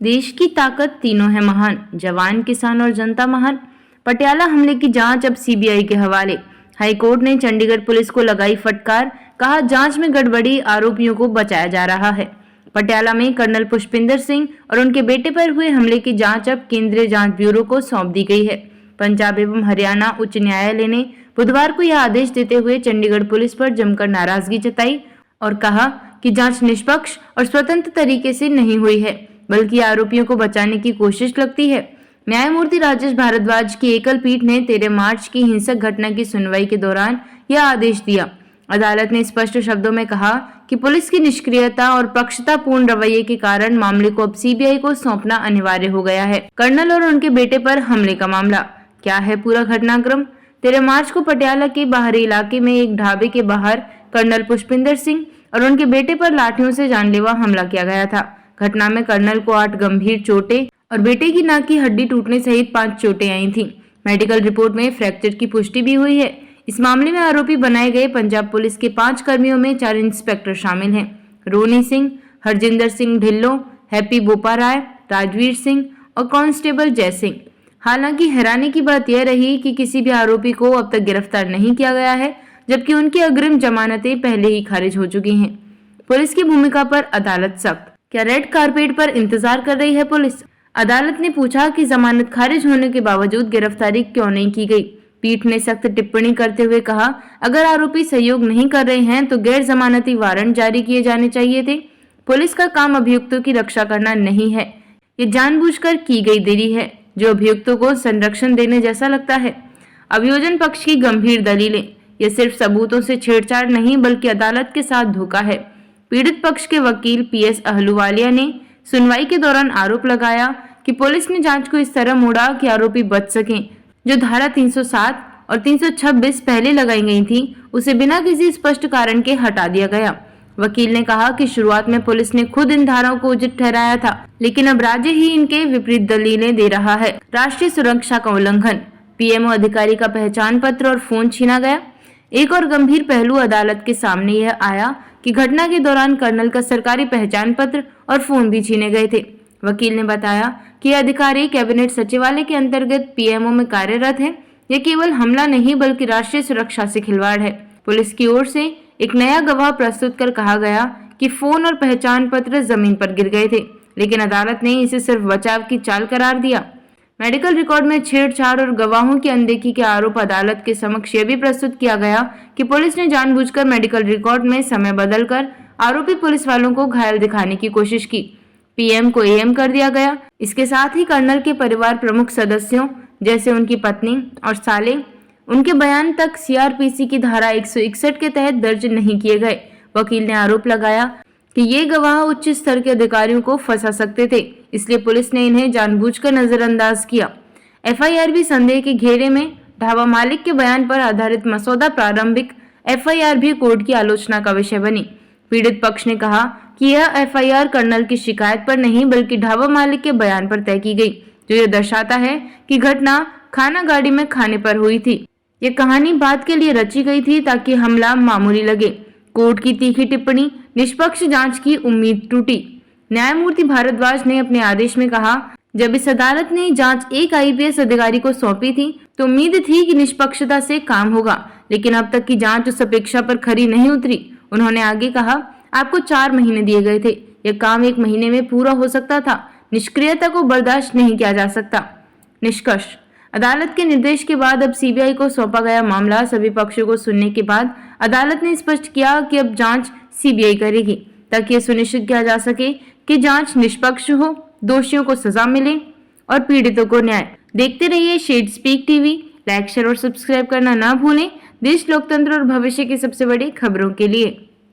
देश की ताकत तीनों है महान, जवान, किसान और जनता महान। पटियाला हमले की जांच अब सीबीआई के हवाले। हाईकोर्ट ने चंडीगढ़ पुलिस को लगाई फटकार, कहा जांच में गड़बड़ी, आरोपियों को बचाया जा रहा है। पटियाला में कर्नल पुष्पिंदर सिंह और उनके बेटे पर हुए हमले की जांच अब केंद्रीय जांच ब्यूरो को सौंप दी गई है। पंजाब एवं हरियाणा उच्च न्यायालय ने बुधवार को यह आदेश देते हुए चंडीगढ़ पुलिस पर जमकर नाराजगी जताई और कहा कि जांच निष्पक्ष और स्वतंत्र तरीके से नहीं हुई है, बल्कि आरोपियों को बचाने की कोशिश लगती है। न्यायमूर्ति राजेश भारद्वाज की एकल पीठ ने 13 मार्च की हिंसक घटना की सुनवाई के दौरान यह आदेश दिया। अदालत ने स्पष्ट शब्दों में कहा कि पुलिस की निष्क्रियता और पक्षतापूर्ण रवैये के कारण मामले को अब सीबीआई को सौंपना अनिवार्य हो गया है। कर्नल और उनके बेटे पर हमले का मामला क्या है? पूरा घटनाक्रम। 13 मार्च को पटियाला के बाहरी इलाके में एक ढाबे के बाहर कर्नल पुष्पिंदर सिंह और उनके बेटे पर लाठियों से जानलेवा हमला किया गया था। घटना में कर्नल को 8 गंभीर चोटें और बेटे की नाक की हड्डी टूटने सहित 5 चोटें आई थीं। मेडिकल रिपोर्ट में फ्रैक्चर की पुष्टि भी हुई है। इस मामले में आरोपी बनाए गए पंजाब पुलिस के 5 कर्मियों में 4 इंस्पेक्टर शामिल हैं। रोनी सिंह, हरजिंदर सिंह ढिल्लो, हैप्पी बोपाराय, राजवीर सिंह और कांस्टेबल जय सिंह। हालांकि हैरानी की बात यह रही कि किसी भी आरोपी को अब तक गिरफ्तार नहीं किया गया है, जबकि उनकी अग्रिम जमानतें पहले ही खारिज हो चुकी हैं। पुलिस की भूमिका पर अदालत सख्त। क्या रेड कारपेट पर इंतजार कर रही है पुलिस? अदालत ने पूछा कि जमानत खारिज होने के बावजूद गिरफ्तारी क्यों नहीं की गई। पीठ ने सख्त टिप्पणी करते हुए कहा, अगर आरोपी सहयोग नहीं कर रहे हैं तो गैर जमानती वारंट जारी किए जाने चाहिए थे। पुलिस का काम अभियुक्तों की रक्षा करना नहीं है, ये जानबूझकर की गई देरी है जो अभियुक्तों को संरक्षण देने जैसा लगता है। अभियोजन पक्ष की गंभीर दलीलें। यह सिर्फ सबूतों से छेड़छाड़ नहीं बल्कि अदालत के साथ धोखा है। पीड़ित पक्ष के वकील पीएस अहलूवालिया ने सुनवाई के दौरान आरोप लगाया कि पुलिस ने जांच को इस तरह मोड़ा कि आरोपी बच सकें। जो धारा 307 और 326 पहले लगाई गई थी, उसे बिना किसी स्पष्ट कारण के हटा दिया गया। वकील ने कहा कि शुरुआत में पुलिस ने खुद इन धाराओं को उचित ठहराया था, लेकिन अब राज्य ही इनके विपरीत दलीलें दे रहा है। राष्ट्रीय सुरक्षा का उल्लंघन। पीएमओ अधिकारी का पहचान पत्र और फोन छीना गया। एक और गंभीर पहलू अदालत के सामने यह आया कि घटना के दौरान कर्नल का सरकारी पहचान पत्र और फोन भी छीने गए थे। वकील ने बताया कि यह अधिकारी कैबिनेट सचिवालय के अंतर्गत पीएमओ में कार्यरत है। यह केवल हमला नहीं बल्कि राष्ट्रीय सुरक्षा से खिलवाड़ है। पुलिस की ओर से एक नया गवाह प्रस्तुत कर कहा गया कि फोन और पहचान पत्र जमीन पर गिर गए थे, लेकिन अदालत ने इसे सिर्फ बचाव की चाल करार दिया। मेडिकल रिकॉर्ड में छेड़छाड़ और गवाहों की अनदेखी के आरोप अदालत के समक्ष यह भी प्रस्तुत किया गया कि पुलिस ने जानबूझकर मेडिकल रिकॉर्ड में समय बदलकर आरोपी पुलिस वालों को घायल दिखाने की कोशिश की। पीएम को एएम कर दिया गया। इसके साथ ही कर्नल के परिवार प्रमुख सदस्यों जैसे उनकी पत्नी और साले, उनके बयान तक सीआरपीसी की धारा 161 के तहत दर्ज नहीं किए गए। वकील ने आरोप लगाया कि ये गवाह उच्च स्तर के अधिकारियों को फंसा सकते थे, इसलिए पुलिस ने इन्हें जानबूझकर नजरअंदाज किया। एफआईआर भी संदेह के घेरे में। ढाबा मालिक के बयान पर आधारित मसौदा प्रारंभिक एफआईआर भी कोर्ट की आलोचना का विषय बनी। पीड़ित पक्ष ने कहा कि यह एफआईआर कर्नल की शिकायत पर नहीं बल्कि ढाबा मालिक के बयान पर तय की गई, जो यह दर्शाता है कि घटना खाना गाड़ी में खाने पर हुई थी। ये कहानी बात के लिए रची गई थी ताकि हमला मामूली लगे। कोर्ट की तीखी टिप्पणी। निष्पक्ष जांच की उम्मीद टूटी। न्यायमूर्ति भारद्वाज ने अपने आदेश में कहा, जब इस अदालत ने जांच एक आईपीएस अधिकारी को सौंपी थी तो उम्मीद थी कि निष्पक्षता से काम होगा, लेकिन अब तक की जांच उस अपेक्षा पर खरी नहीं उतरी। उन्होंने आगे कहा, आपको 4 महीने दिए गए थे, यह काम 1 महीने में पूरा हो सकता था। निष्क्रियता को बर्दाश्त नहीं किया जा सकता। निष्कर्ष। अदालत के निर्देश के बाद अब सीबीआई को सौंपा गया मामला सभी पक्षों को सुनने के बाद अदालत ने स्पष्ट किया कि अब जांच सीबीआई करेगी, ताकि यह सुनिश्चित किया जा सके कि जांच निष्पक्ष हो, दोषियों को सजा मिले और पीड़ितों को न्याय। देखते रहिए shed speak TV. Like, share और सब्सक्राइब करना ना भूलें। देश, लोकतंत्र और भविष्य की सबसे बड़ी खबरों के लिए।